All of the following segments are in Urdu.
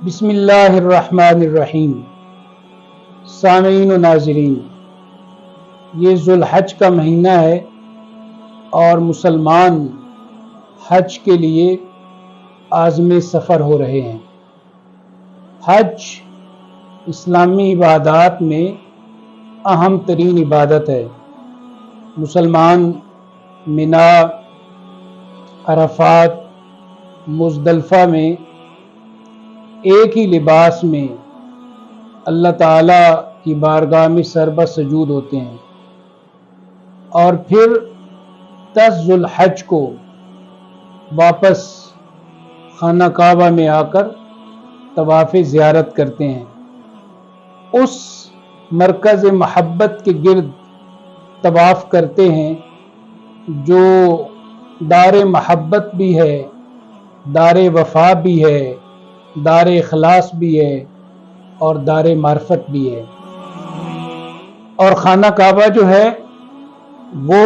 بسم اللہ الرحمن الرحیم۔ سامعین و ناظرین، یہ ذوالحج کا مہینہ ہے اور مسلمان حج کے لیے عازم سفر ہو رہے ہیں۔ حج اسلامی عبادات میں اہم ترین عبادت ہے۔ مسلمان منا، عرفات، مزدلفہ میں ایک ہی لباس میں اللہ تعالیٰ کی بارگاہ میں سربہ سجود ہوتے ہیں، اور پھر 10 ذوالحج کو واپس خانہ کعبہ میں آ کر طواف زیارت کرتے ہیں۔ اس مرکز محبت کے گرد طواف کرتے ہیں جو دار محبت بھی ہے، دار وفا بھی ہے، دار اخلاص بھی ہے اور دار معرفت بھی ہے۔ اور خانہ کعبہ جو ہے وہ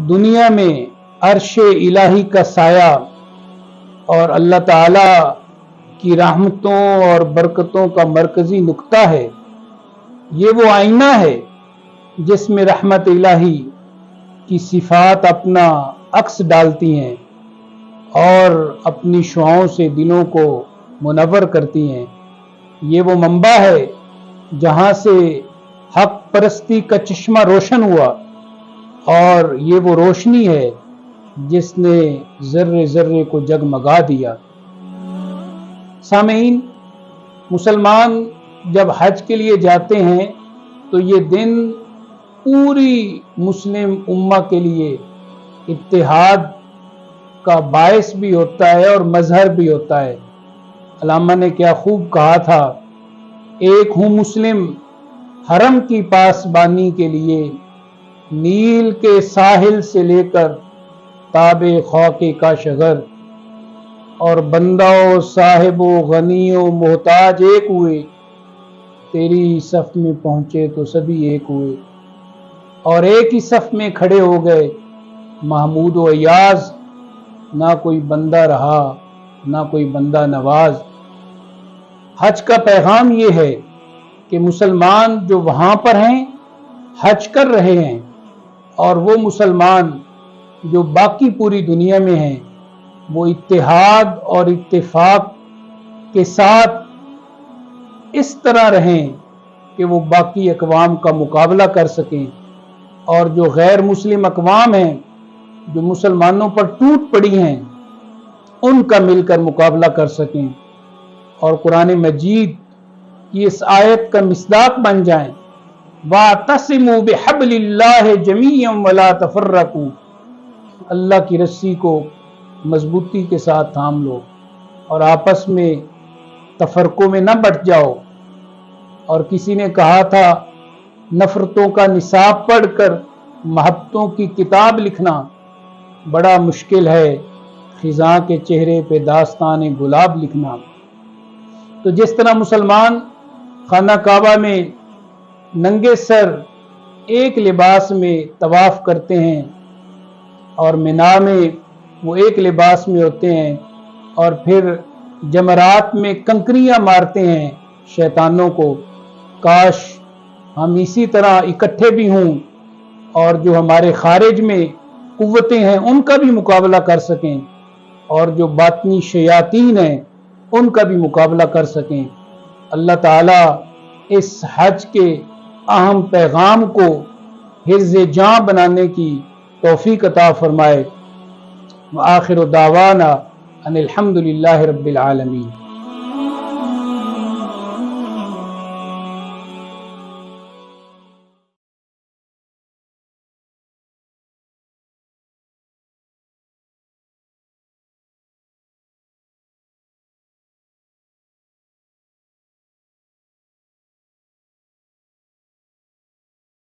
دنیا میں عرش الہی کا سایہ اور اللہ تعالی کی رحمتوں اور برکتوں کا مرکزی نقطہ ہے۔ یہ وہ آئینہ ہے جس میں رحمت الہی کی صفات اپنا عکس ڈالتی ہیں اور اپنی شعاؤں سے دلوں کو منور کرتی ہیں۔ یہ وہ منبع ہے جہاں سے حق پرستی کا چشمہ روشن ہوا، اور یہ وہ روشنی ہے جس نے ذرے ذرے کو جگمگا دیا۔ سامعین، مسلمان جب حج کے لیے جاتے ہیں تو یہ دن پوری مسلم امہ کے لیے اتحاد کا باعث بھی ہوتا ہے اور مظہر بھی ہوتا ہے۔ علامہ نے کیا خوب کہا تھا، ایک ہوں مسلم حرم کی پاسبانی کے لیے، نیل کے ساحل سے لے کر تاب خاک کاشغر، اور بندہ و صاحب و غنی و محتاج ایک ہوئے، تیری صف میں پہنچے تو سبھی ایک ہوئے، اور ایک ہی صف میں کھڑے ہو گئے محمود و ایاز، نہ کوئی بندہ رہا نہ کوئی بندہ نواز۔ حج کا پیغام یہ ہے کہ مسلمان جو وہاں پر ہیں حج کر رہے ہیں، اور وہ مسلمان جو باقی پوری دنیا میں ہیں وہ اتحاد اور اتفاق کے ساتھ اس طرح رہیں کہ وہ باقی اقوام کا مقابلہ کر سکیں، اور جو غیر مسلم اقوام ہیں جو مسلمانوں پر ٹوٹ پڑی ہیں ان کا مل کر مقابلہ کر سکیں، اور قرآن مجید کی اس آیت کا مصداق بن جائیں، وَاعْتَصِمُوا بِحَبْلِ اللَّهِ جَمِيعًا وَلَا تَفَرَّقُوا، اللہ کی رسی کو مضبوطی کے ساتھ تھام لو اور آپس میں تفرقوں میں نہ بٹ جاؤ۔ اور کسی نے کہا تھا، نفرتوں کا نصاب پڑھ کر محبتوں کی کتاب لکھنا بڑا مشکل ہے، خزاں کے چہرے پہ داستان گلاب لکھنا۔ تو جس طرح مسلمان خانہ کعبہ میں ننگے سر ایک لباس میں طواف کرتے ہیں، اور منا میں وہ ایک لباس میں ہوتے ہیں، اور پھر جمرات میں کنکریاں مارتے ہیں شیطانوں کو، کاش ہم اسی طرح اکٹھے بھی ہوں اور جو ہمارے خارج میں قوتیں ہیں ان کا بھی مقابلہ کر سکیں، اور جو باطنی شیاطین ہیں ان کا بھی مقابلہ کر سکیں۔ اللہ تعالیٰ اس حج کے اہم پیغام کو حرز جاں بنانے کی توفیق عطا فرمائے۔ وآخر دعوانا ان الحمد للہ رب العالمین۔